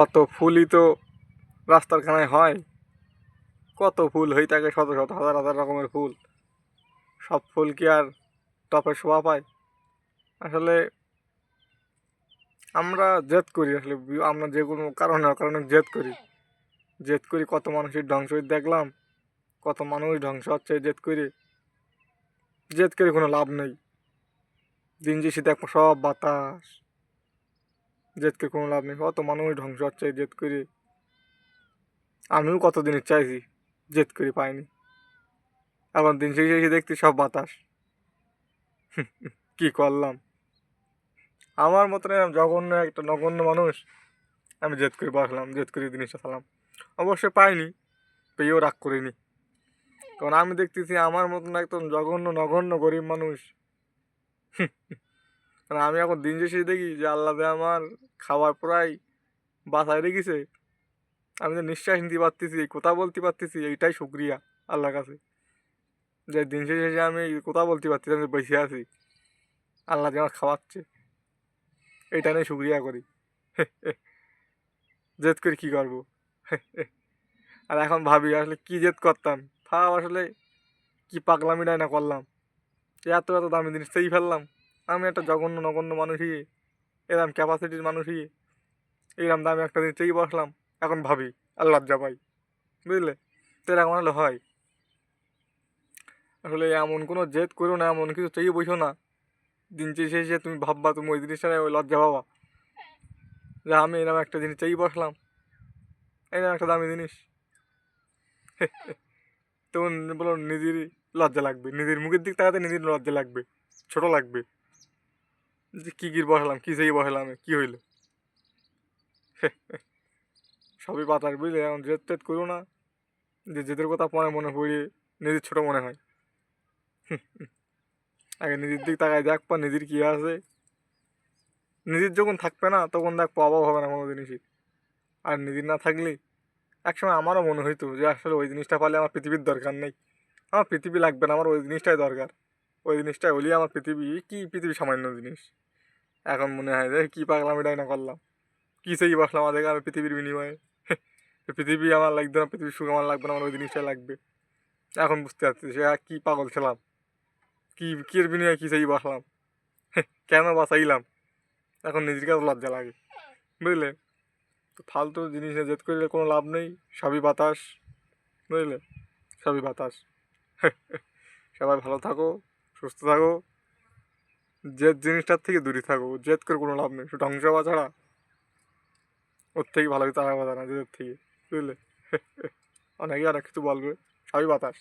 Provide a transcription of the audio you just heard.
কত ফুলই তো রাস্তার খানায় হয়, কত ফুল হয়ে থাকে, শত শত হাজার হাজার রকমের ফুল। সব ফুল কি আর টপে শোভা পায়? আসলে আমরা জেদ করি, আসলে আমরা যে কোনো কারণে অকারণে জেদ করি। জেদ করি, কত মানুষের ধ্বংস দেখলাম, কত মানুষ ধ্বংস হচ্ছে জেদ করে। জেদ করে কোনো লাভ নেই, দিন শেষে দেখো সব বাতাস। জেদ করে কোনো লাভ নেই, কত মানুষ ধ্বংস হচ্ছে জেদ করে। আমিও কত জিনিস চাইছি, জেদ করে পাইনি। এখন দিন শেষে এসে দেখতে সব বাতাস। কি করলাম? আমার মতন এরকম জঘন্য একটা নগণ্য মানুষ আমি জেদ করে বসলাম, জেদ করে জিনিসটা চালাম। অবশ্যই পাইনি, পেয়েও রাগ করিনি। কারণ আমি দেখতেছি আমার মতন একদম জঘন্য নগণ্য গরিব মানুষ। কারণ আমি এখন দিন শেষে দেখি যে আল্লাহ আমার খাবার প্রায় বাসায় রেখেছে। আমি তো নিঃশ্বাস নিতে পারতেছি, কথা বলতে পারতেছি, এইটাই শুক্রিয়া আল্লাহর কাছে। যে দিন শেষে আমি কথা বলতে পারতেছি, আমি বেঁচে আছি, আল্লাহ যে আমার খাওয়াচ্ছে, এইটা নিয়ে শুক্রিয়া করি। জেদ করে কী করবো? আর এখন ভাবি আসলে কী জেদ করতাম, তাও আসলে কি পাগলামিটাই না করলাম, এত এত দামি জিনিস সেই ফেললাম। আমি একটা জঘন্য নগণ্য মানুষই, এরম ক্যাপাসিটির মানুষই, এইরকম দামি একটা জিনিস চেয়ে বসলাম। এখন ভাবি আর লজ্জা পাই, বুঝলে? তো এরকম হলে হয়? আসলে এমন কোনো জেদ করো না, এমন কিছু চেয়ে বসো না, দিন শেষে তুমি ভাববা, তুমি ওই জিনিসটা নিয়ে ওই লজ্জা পাবা যে আমি এরকম একটা জিনিস চেয়ে বসলাম, এরকম একটা দামি জিনিস। তখন বলো নিজেরই লজ্জা লাগবে, নিজের মুখের দিক তাকাতে নিজের লজ্জা লাগবে, ছোট লাগবে যে কী কী বসালাম, কী সেই বসালাম, কী হইলো? সবই বাতাস, বুঝলে? এখন জেদ টেদ করো না, যে জেদের কথা পরে মনে পড়ে নিজের ছোট মনে হয়। আগে নিজের দিক তাকায় দেখবা নিজের কী আছে। নিজের যখন থাকবে না তখন দেখবো অভাব হবে না কোনো জিনিসই। আর নিজের না থাকলে একসময় আমারও মনে হইতো যে আসলে ওই জিনিসটা পালে আমার পৃথিবীর দরকার নেই, আমার পৃথিবী লাগবে না, আমার ওই জিনিসটাই দরকার। ওই জিনিসটাই হলেই আমার পৃথিবী, কি পৃথিবী সামান্য জিনিস। এখন মনে হয় যে কী পাগলামিটাই না করলাম, কী সেই বসলাম আজকে আমি পৃথিবীর বিনিময়ে। পৃথিবী আমার লাগবে না, পৃথিবীর সুখ আমার লাগবে না, আমার ওই জিনিসটাই লাগবে। এখন বুঝতে পারছি সে কী পাগল ছিলাম, কী কির বিনিময়ে কী সেই বসলাম, কেন বাঁচাইলাম। এখন নিজের কাছে লজ্জা লাগে, বুঝলে? তো ফালতু জিনিস নিয়ে জেদ করলে কোনো লাভ নেই, সবই বাতাস, বুঝলে? সবই বাতাস। সবাই ভালো থাকো, সুস্থ থাকো, জেদ জিনিসটার থেকে দূরে থাকো। জেদ করে কোনো লাভ নেই, শুধু ধ্বংস হওয়া ছাড়া ওর থেকে ভালো কিছু আশা করা না জেদের থেকে, বুঝলে? অনেকেই অনেক কিছু বলবে, সবই বাতাস।